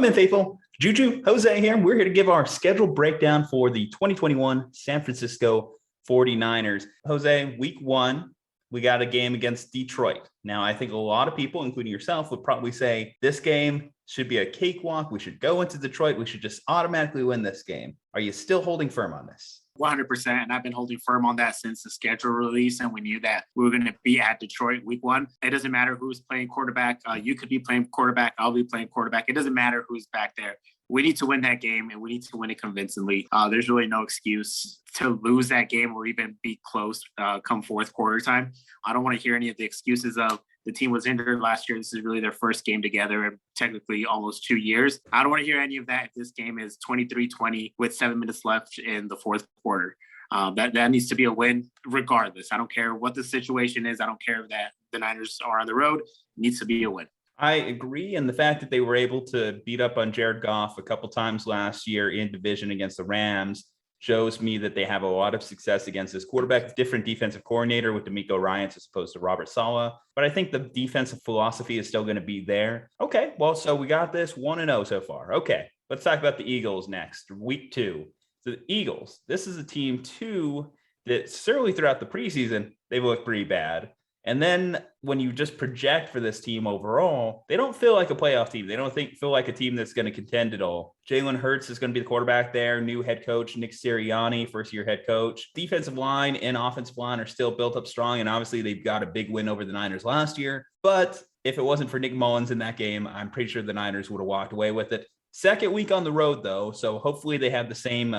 Man Faithful, Juju, Jose here. We're here to give our schedule breakdown for the 2021 San Francisco 49ers. Jose, week one, we got a game against Detroit. Now, I think a lot of people, including yourself, would probably say this game should be a cakewalk. We should go into Detroit. We should just automatically win this game. Are you still holding firm on this? 100%. And I've been holding firm on that since the schedule release. And we knew that we were going to be at Detroit week one. It doesn't matter who's playing quarterback. You could be playing quarterback. I'll be playing quarterback. It doesn't matter who's back there. We need to win that game, and we need to win it convincingly. There's really no excuse to lose that game or even be close come fourth quarter time. I don't want to hear any of the excuses of the team was injured last year. This is really their first game together in technically almost 2 years. I don't want to hear any of that if this game is 23-20 with 7 minutes left in the fourth quarter. That needs to be a win regardless. I don't care what the situation is. I don't care that the Niners are on the road. It needs to be a win. I agree. And the fact that they were able to beat up on Jared Goff a couple times last year in division against the Rams shows me that they have a lot of success against this quarterback, different defensive coordinator with D'Amico Ryans as opposed to Robert Saleh. But I think the defensive philosophy is still going to be there. Okay, well, so we got this 1-0 so far. Okay, let's talk about the Eagles next, week two. So the Eagles, this is a team too that certainly throughout the preseason, they've looked pretty bad. And then when you just project for this team overall, they don't feel like a playoff team. They don't feel like a team that's going to contend at all. Jalen Hurts is going to be the quarterback there. New head coach, Nick Sirianni, first-year head coach. Defensive line and offensive line are still built up strong. And obviously they've got a big win over the Niners last year. But if it wasn't for Nick Mullins in that game, I'm pretty sure the Niners would have walked away with it. Second week on the road, though, so hopefully they have the same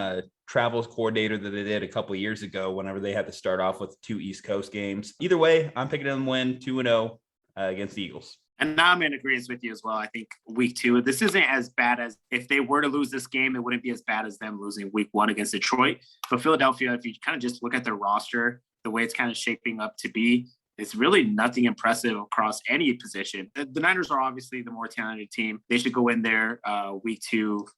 travels coordinator that they did a couple of years ago whenever they had to start off with 2 East Coast games. Either way, I'm picking them to win 2-0 against the Eagles. And now I'm in agreement with you as well. I think week two, this isn't as bad as if they were to lose this game, it wouldn't be as bad as them losing week one against Detroit. But Philadelphia, if you kind of just look at their roster, the way it's kind of shaping up to be, it's really nothing impressive across any position. The Niners are obviously the more talented team. They should go in there week two,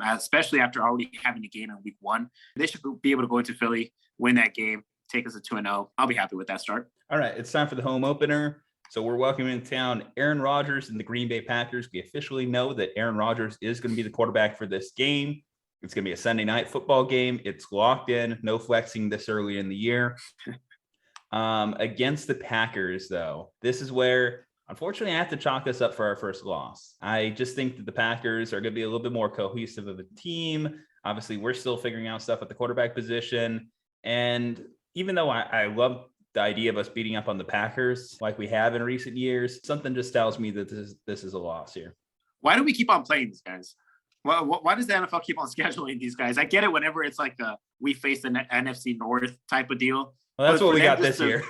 especially after already having a game in week one. They should be able to go into Philly, win that game, take us to 2-0. I'll be happy with that start. All right, it's time for the home opener. So we're welcoming in town Aaron Rodgers and the Green Bay Packers. We officially know that Aaron Rodgers is going to be the quarterback for this game. It's going to be a Sunday night football game. It's locked in. No flexing this early in the year. Against the Packers, though, this is where, unfortunately, I have to chalk this up for our first loss. I just think that the Packers are going to be a little bit more cohesive of a team. Obviously, we're still figuring out stuff at the quarterback position. And even though I love the idea of us beating up on the Packers like we have in recent years, something just tells me that this is a loss here. Why do we keep on playing these guys? Why does the NFL keep on scheduling these guys? I get it whenever it's like we face the NFC North type of deal. Well, that's what we got this year.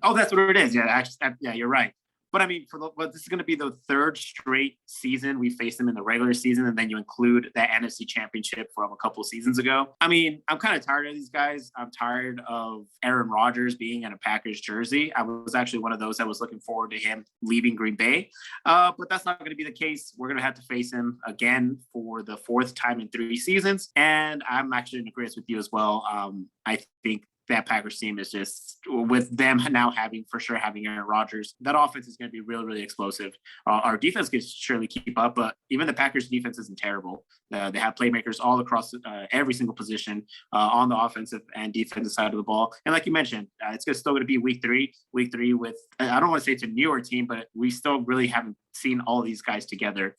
Oh, that's what it is. Yeah, actually, yeah, you're right. But I mean, but this is going to be the third straight season we face them in the regular season, and then you include that NFC Championship from a couple of seasons ago. I mean, I'm kind of tired of these guys. I'm tired of Aaron Rodgers being in a Packers jersey. I was actually one of those that was looking forward to him leaving Green Bay, but that's not going to be the case. We're going to have to face him again for the 4th time in 3 seasons, and I'm actually in agreement with you as well. I think that Packers team is just, with them now having Aaron Rodgers, that offense is going to be really, really explosive. Our defense can surely keep up, but even the Packers defense isn't terrible. They have playmakers all across every single position on the offensive and defensive side of the ball. And like you mentioned, it's still going to be week three with, I don't want to say it's a newer team, but we still really haven't seen all these guys together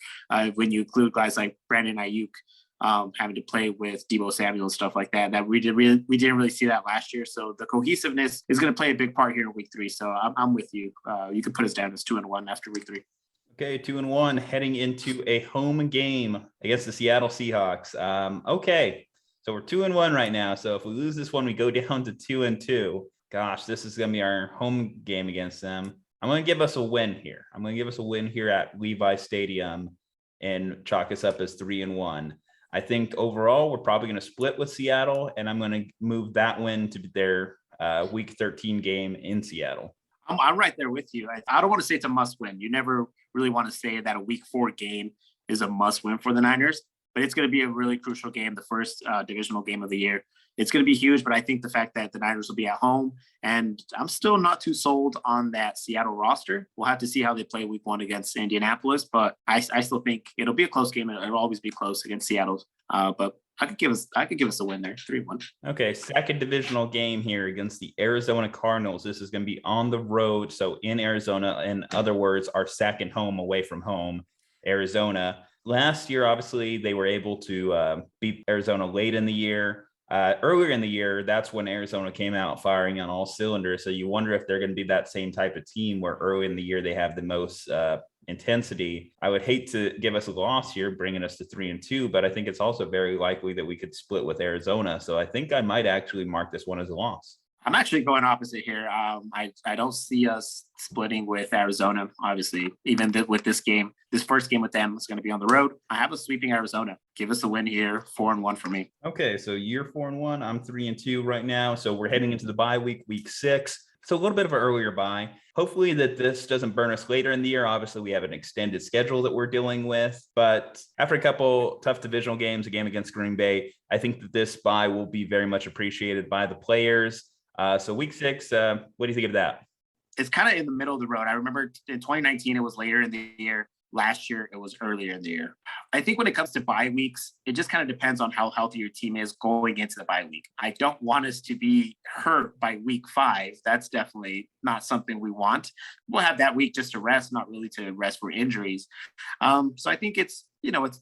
when you include guys like Brandon Ayuk, having to play with Deebo Samuel and stuff like that we didn't really see that last year. So the cohesiveness is going to play a big part here in week 3. So I'm with you. You can put us down as 2-1 after week 3. Okay, 2-1 heading into a home game against the Seattle Seahawks. Okay, so we're 2-1 right now. So if we lose this one, we go down to 2-2. Gosh, this is going to be our home game against them. I'm going to give us a win here. I'm going to give us a win here at Levi Stadium and chalk us up as 3-1. I think overall, we're probably going to split with Seattle, and I'm going to move that win to their Week 13 game in Seattle. I'm right there with you. I don't want to say it's a must win. You never really want to say that a Week 4 game is a must win for the Niners. but it's going to be a really crucial game, the first divisional game of the year. It's going to be huge, but I think the fact that the Niners will be at home, and I'm still not too sold on that Seattle roster. We'll have to see how they play week 1 against Indianapolis, but I still think it'll be a close game, and it'll always be close against Seattle. But I could give us a win there, 3-1. Okay, second divisional game here against the Arizona Cardinals. This is going to be on the road, so in Arizona. In other words, our second home away from home, Arizona. Last year, obviously, they were able to beat Arizona late in the year. Earlier in the year, that's when Arizona came out firing on all cylinders. So you wonder if they're going to be that same type of team where early in the year they have the most intensity. I would hate to give us a loss here, bringing us to 3-2, but I think it's also very likely that we could split with Arizona. So I think I might actually mark this one as a loss. I'm actually going opposite here. I don't see us splitting with Arizona, obviously, even with this game. This first game with them is going to be on the road. I have us sweeping Arizona. Give us a win here, 4-1 for me. Okay, so you're 4-1. I'm 3-2 right now. So we're heading into the bye week, week 6. So a little bit of an earlier bye. Hopefully that this doesn't burn us later in the year. Obviously, we have an extended schedule that we're dealing with. But after a couple tough divisional games, a game against Green Bay, I think that this bye will be very much appreciated by the players. So week 6, what do you think of that? It's kind of in the middle of the road. I remember in 2019, it was later in the year. Last year, it was earlier in the year. I think when it comes to bye weeks, it just kind of depends on how healthy your team is going into the bye week. I don't want us to be hurt by week 5. That's definitely not something we want. We'll have that week just to rest, not really to rest for injuries. So I think it's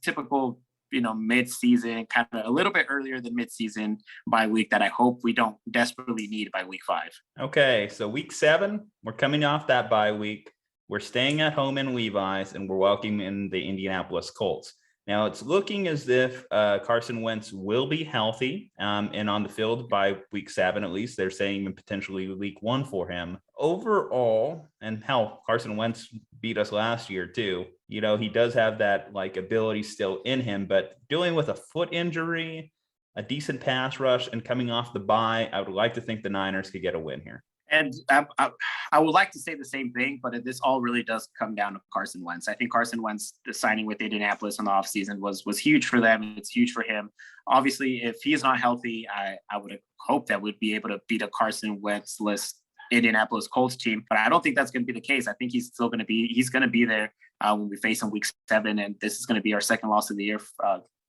typical, mid-season, kind of a little bit earlier than mid-season bye week that I hope we don't desperately need by week 5. Okay, so week 7, we're coming off that bye week. We're staying at home in Levi's, and we're welcoming the Indianapolis Colts. Now, it's looking as if Carson Wentz will be healthy and on the field by week 7, at least. They're saying even potentially week 1 for him. Overall, and hell, Carson Wentz beat us last year too. He does have that ability still in him, but dealing with a foot injury, a decent pass rush, and coming off the bye, I would like to think the Niners could get a win here. And I would like to say the same thing, but this all really does come down to Carson Wentz. I think Carson Wentz, the signing with Indianapolis in the offseason was huge for them. It's huge for him. Obviously, if he's not healthy, I would hope that we'd be able to beat a Carson Wentz-less Indianapolis Colts team, but I don't think that's going to be the case. I think he's going to be there when we face him week 7, and this is going to be our second loss of the year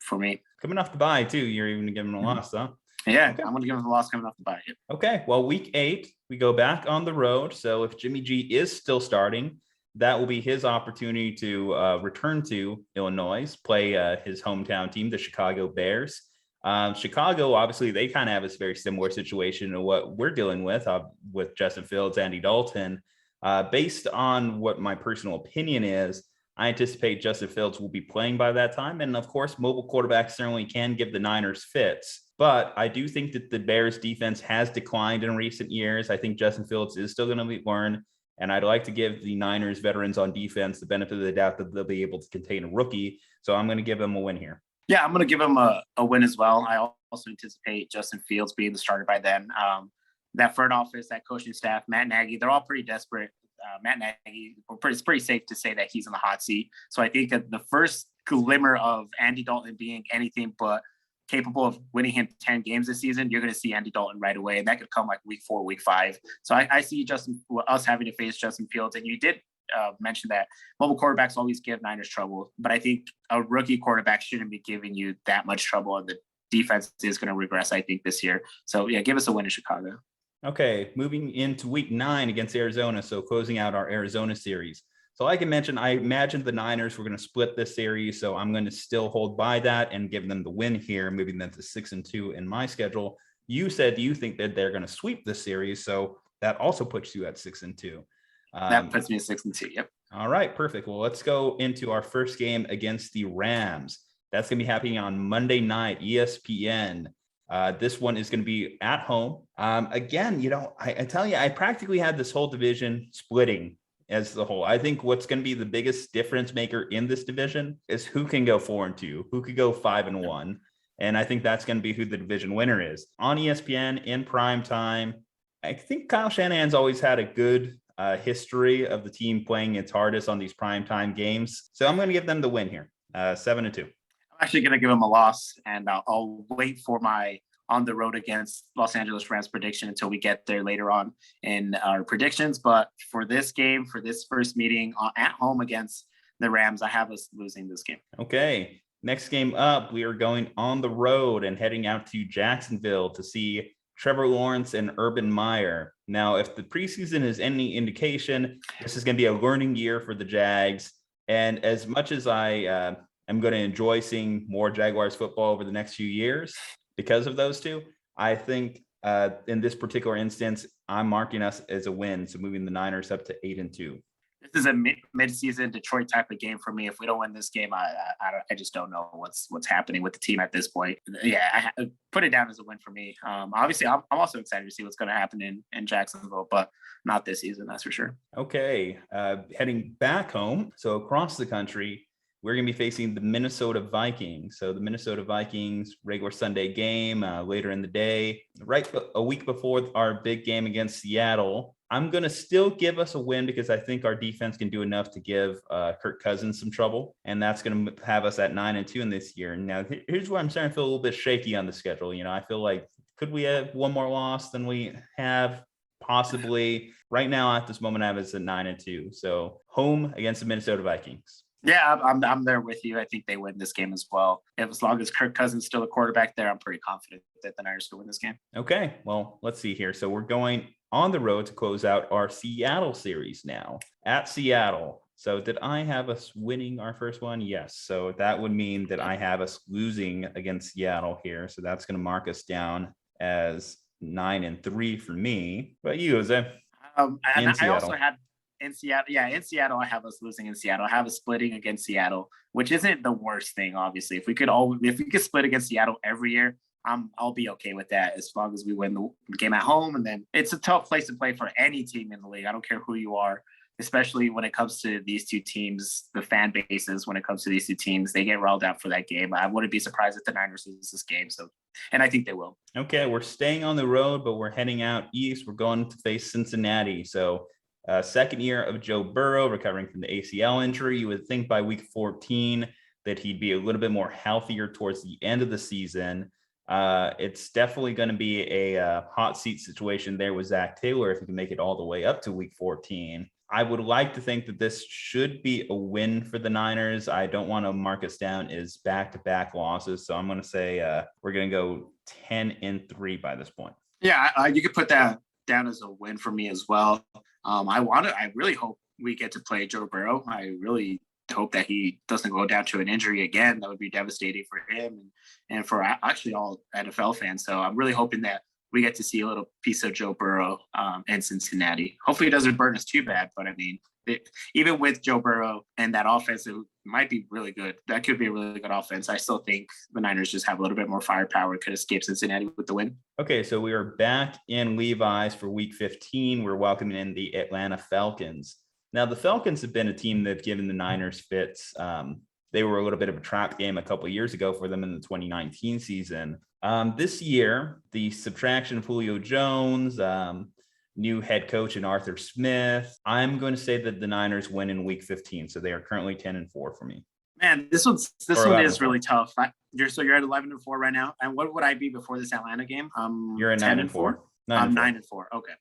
for me. Coming off the bye, too, you're even giving him a loss, huh? Yeah, okay. I'm going to give him the loss coming off the bye. Okay, well, week 8, we go back on the road. So if Jimmy G is still starting, that will be his opportunity to return to Illinois, play his hometown team, the Chicago Bears. Chicago, obviously, they kind of have a very similar situation to what we're dealing with Justin Fields, Andy Dalton. Based on what my personal opinion is, I anticipate Justin Fields will be playing by that time. And of course, mobile quarterbacks certainly can give the Niners fits. But I do think that the Bears defense has declined in recent years. I think Justin Fields is still going to learn. And I'd like to give the Niners veterans on defense the benefit of the doubt that they'll be able to contain a rookie. So I'm going to give them a win here. Yeah, I'm going to give them a win as well. I also anticipate Justin Fields being the starter by then. That front office, that coaching staff, Matt Nagy, they're all pretty desperate. Matt Nagy, it's pretty safe to say that he's in the hot seat. So I think that the first glimmer of Andy Dalton being anything but capable of winning him 10 games this season, you're going to see Andy Dalton right away. And that could come like week 4, week 5. So I see us having to face Justin Fields. And you did mention that mobile quarterbacks always give Niners trouble. But I think a rookie quarterback shouldn't be giving you that much trouble. And the defense is going to regress, I think, this year. So yeah, give us a win in Chicago. Okay, moving into week 9 against Arizona. So closing out our Arizona series. So like I mentioned, I imagined the Niners were going to split this series. So I'm going to still hold by that and give them the win here, moving them to 6-2 in my schedule. You said you think that they're going to sweep this series. So that also puts you at 6-2. That puts me at 6-2. Yep. All right, perfect. Well, let's go into our first game against the Rams. That's going to be happening on Monday night, ESPN. This one is going to be at home. Again, I tell you, I practically had this whole division splitting as the whole. I think what's going to be the biggest difference maker in this division is who can go 4-2, who could go 5-1. And I think that's going to be who the division winner is. On ESPN in prime time, I think Kyle Shanahan's always had a good history of the team playing its hardest on these primetime games. So I'm going to give them the win here, 7-2. actually going to give them a loss, and I'll wait for my on the road against Los Angeles Rams prediction until we get there later on in our predictions. But for this game, for this first meeting at home against the Rams, I have us losing this game. Okay. Next game up, we are going on the road and heading out to Jacksonville to see Trevor Lawrence and Urban Meyer. Now, if the preseason is any indication, this is going to be a learning year for the Jags. And as much as I am going to enjoy seeing more Jaguars football over the next few years because of those two, I think in this particular instance, I'm marking us as a win. So moving the Niners up to 8-2. This is a mid-season Detroit type of game for me. If we don't win this game, I just don't know what's happening with the team at this point. Yeah, I put it down as a win for me. Obviously, I'm also excited to see what's going to happen in Jacksonville, but not this season, that's for sure. Okay, heading back home, so across the country, we're going to be facing the Minnesota Vikings. So the Minnesota Vikings regular Sunday game later in the day, right a week before our big game against Seattle. I'm going to still give us a win because I think our defense can do enough to give Kirk Cousins some trouble. And that's going to have us at 9-2 in this year. Now, here's where I'm starting to feel a little bit shaky on the schedule. You know, I feel like, could we have one more loss than we have? Possibly. Right now, at this moment, I have us at 9-2. So home against the Minnesota Vikings. Yeah, I'm there with you. I think they win this game as well. As long as Kirk Cousins still a quarterback there, I'm pretty confident that the Niners will win this game. Okay, well, let's see here. So we're going on the road to close out our Seattle series now at Seattle. So did I have us winning our first one? Yes. So that would mean that I have us losing against Seattle here. So that's going to mark us down as 9-3 for me. But you, Jose? And I also had in Seattle. Yeah, in Seattle, I have us losing in Seattle. I have us splitting against Seattle, which isn't the worst thing, obviously. If we could split against Seattle every year, I'll be okay with that as long as we win the game at home. And then it's a tough place to play for any team in the league. I don't care who you are, especially when it comes to these two teams, the fan bases, when it comes to these two teams, they get riled out for that game. I wouldn't be surprised if the Niners lose this game. And I think they will. Okay, we're staying on the road, but we're heading out east. We're going to face Cincinnati. So second year of Joe Burrow recovering from the ACL injury. You would think by week 14 that he'd be a little bit more healthier towards the end of the season. It's definitely going to be a hot seat situation there with Zach Taylor if he can make it all the way up to week 14. I would like to think that this should be a win for the Niners. I don't want to mark us down as back-to-back losses, so I'm going to say we're going to go 10-3 by this point. Yeah, you could put that down as a win for me as well. I really hope we get to play Joe Burrow. I really hope that he doesn't go down to an injury again. That would be devastating for him and for actually all NFL fans. So I'm really hoping that we get to see a little piece of Joe Burrow in Cincinnati. Hopefully it doesn't burn us too bad, but I mean, even with Joe Burrow and that offense, it might be really good. That could be a really good offense. I still think the Niners just have a little bit more firepower, could escape Cincinnati with the win. Okay, so we are back in Levi's for week 15. We're welcoming in the Atlanta Falcons. Now, the Falcons have been a team that have given the Niners fits. They were a little bit of a trap game a couple of years ago for them in the 2019 season. This year, the subtraction of Julio Jones, new head coach in Arthur Smith, I'm going to say that the Niners win in week 15. So they are currently 10-4 for me. Man, this one is really tough. You're at 11-4 right now. And what would I be before this Atlanta game? You're at 9-4. I'm 9-4. Okay.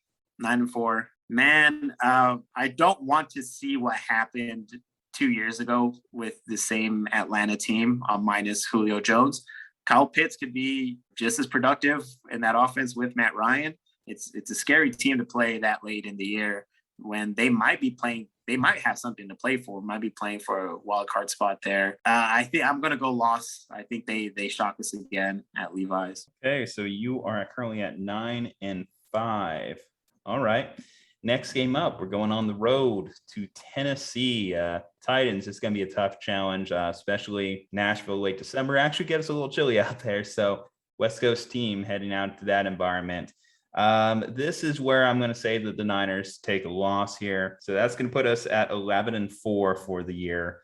9-4. Man, I don't want to see what happened 2 years ago with the same Atlanta team minus Julio Jones. Kyle Pitts could be just as productive in that offense with Matt Ryan. It's a scary team to play that late in the year when they might have something to play for, might be playing for a wild card spot there. I think I'm going to go loss. I think they shock us again at Levi's. Okay, so you are currently at 9-5. All right. Next game up, we're going on the road to Tennessee. Titans, it's going to be a tough challenge, especially Nashville late December. Actually get us a little chilly out there. So West Coast team heading out to that environment. This is where I'm going to say that the Niners take a loss here. So that's going to put us at 11-4 for the year.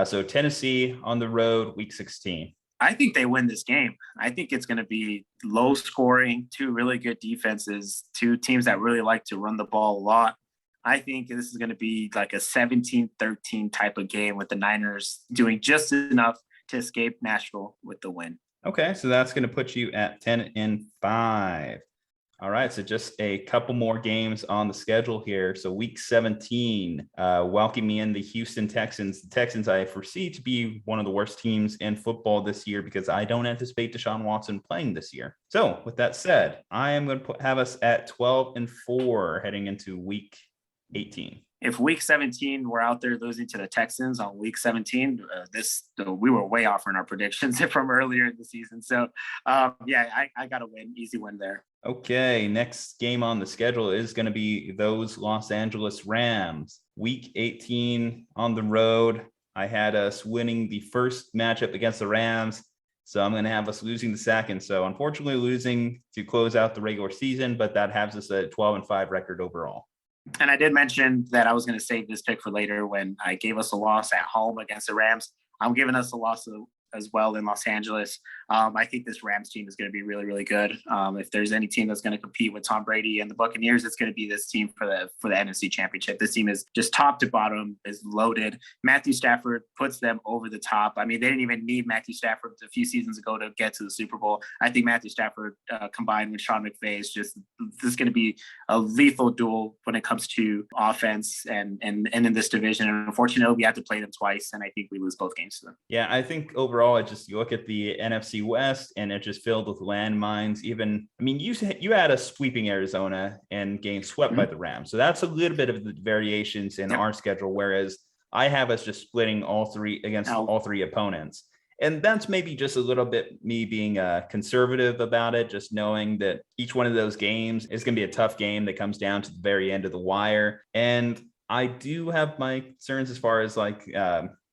So Tennessee on the road, week 16. I think they win this game. I think it's going to be low scoring, two really good defenses, two teams that really like to run the ball a lot. I think this is going to be like a 17-13 type of game with the Niners doing just enough to escape Nashville with the win. Okay, so that's going to put you at 10-5. All right, so just a couple more games on the schedule here. So week 17, welcoming in the Houston Texans. The Texans I foresee to be one of the worst teams in football this year because I don't anticipate Deshaun Watson playing this year. So with that said, I am going to have us at 12-4 heading into week 18. If week 17 we're out there losing to the Texans on week 17, we were way off in our predictions from earlier in the season. So I got a win, easy win there. Okay, next game on the schedule is going to be those Los Angeles Rams. Week 18 on the road. I had us winning the first matchup against the Rams, so I'm going to have us losing the second. So unfortunately losing to close out the regular season, but that has us at 12-5 record overall. And I did mention that I was going to save this pick for later when I gave us a loss at home against the Rams. I'm giving us a loss as well in Los Angeles. I think this Rams team is going to be really, really good. If there's any team that's going to compete with Tom Brady and the Buccaneers, it's going to be this team for the NFC Championship. This team is just top to bottom, is loaded. Matthew Stafford puts them over the top. I mean, they didn't even need Matthew Stafford a few seasons ago to get to the Super Bowl. I think Matthew Stafford combined with Sean McVay is this is going to be a lethal duel when it comes to offense and in this division. And unfortunately, we have to play them twice, and I think we lose both games to them. Yeah, I think overall, you look at the NFC West and it just filled with landmines. You had us sweeping Arizona and getting swept by the Rams. So that's a little bit of the variations in our schedule, whereas I have us just splitting all three against all three opponents. And that's maybe just a little bit me being conservative about it, just knowing that each one of those games is going to be a tough game that comes down to the very end of the wire. And I do have my concerns as far as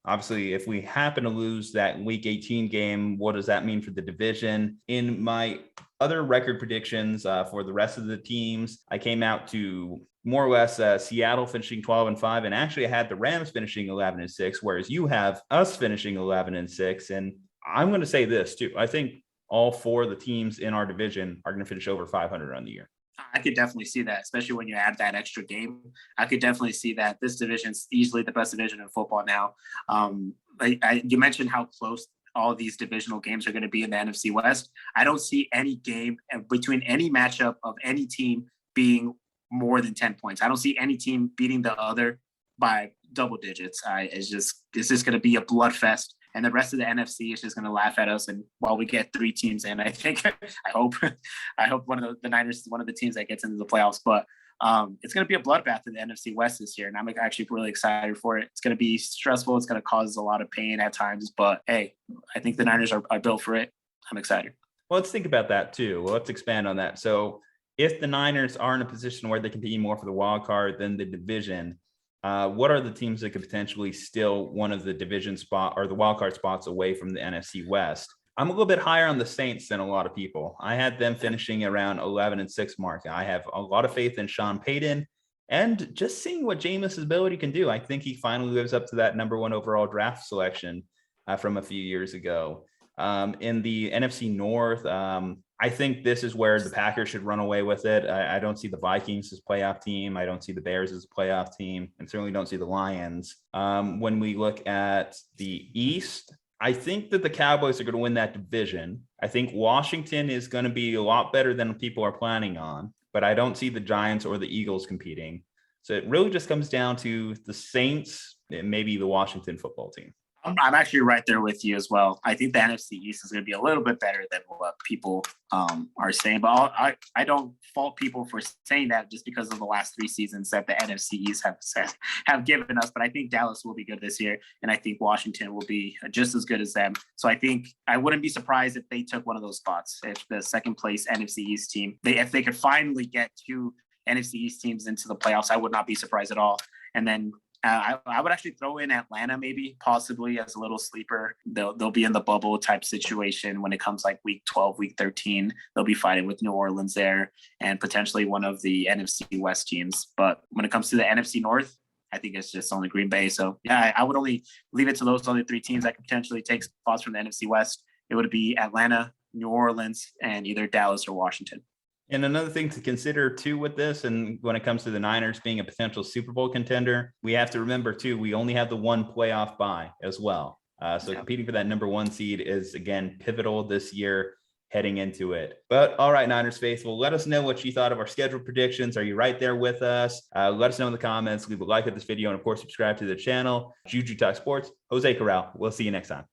obviously, if we happen to lose that week 18 game, what does that mean for the division? In my other record predictions for the rest of the teams, I came out to more or less Seattle finishing 12-5, and actually I had the Rams finishing 11-6, whereas you have us finishing 11-6. And I'm going to say this too. I think all four of the teams in our division are going to finish over 500 on the year. I could definitely see that, especially when you add that extra game. I could definitely see that this division is easily the best division in football now. You mentioned how close all these divisional games are going to be in the NFC West. I don't see any game between any matchup of any team being more than 10 points. I don't see any team beating the other by double digits. It's just going to be a bloodfest. And the rest of the NFC is just going to laugh at us. And while we get three teams in, I think, I hope one of the Niners is one of the teams that gets into the playoffs. But it's going to be a bloodbath in the NFC West this year. And I'm actually really excited for it. It's going to be stressful. It's going to cause a lot of pain at times. But hey, I think the Niners are built for it. I'm excited. Well, let's think about that too. Well, let's expand on that. So if the Niners are in a position where they compete more for the wild card than the division, what are the teams that could potentially steal one of the division spot or the wildcard spots away from the NFC West? I'm a little bit higher on the Saints than a lot of people. I had them finishing around 11-6 mark. I have a lot of faith in Sean Payton and just seeing what Jameis' ability can do. I think he finally lives up to that number one overall draft selection from a few years ago. In the NFC North, I think this is where the Packers should run away with it. I don't see the Vikings as a playoff team. I don't see the Bears as a playoff team, and certainly don't see the Lions. When we look at the East, I think that the Cowboys are going to win that division. I think Washington is going to be a lot better than people are planning on, but I don't see the Giants or the Eagles competing. So it really just comes down to the Saints and maybe the Washington football team. I'm actually right there with you as well. I think the NFC East is going to be a little bit better than what people are saying. But I don't fault people for saying that just because of the last three seasons that the NFC East have given us. But I think Dallas will be good this year, and I think Washington will be just as good as them. So I think I wouldn't be surprised if they took one of those spots. If the second place NFC East team, if they could finally get two NFC East teams into the playoffs, I would not be surprised at all. And then I would actually throw in Atlanta, maybe possibly as a little sleeper. They'll be in the bubble type situation when it comes like week 12, week 13. They'll be fighting with New Orleans there and potentially one of the NFC West teams. But when it comes to the NFC North, I think it's just only Green Bay. So yeah, I would only leave it to those other three teams that could potentially take spots from the NFC West. It would be Atlanta, New Orleans, and either Dallas or Washington. And another thing to consider too with this, and when it comes to the Niners being a potential Super Bowl contender, we have to remember too, we only have the one playoff bye as well. So competing for that number 1 seed is, again, pivotal this year heading into it. But all right, Niners faithful, let us know what you thought of our schedule predictions. Are you right there with us? Let us know in the comments. Leave a like at this video, and of course, subscribe to the channel. Juju Talk Sports, Jose Corral. We'll see you next time.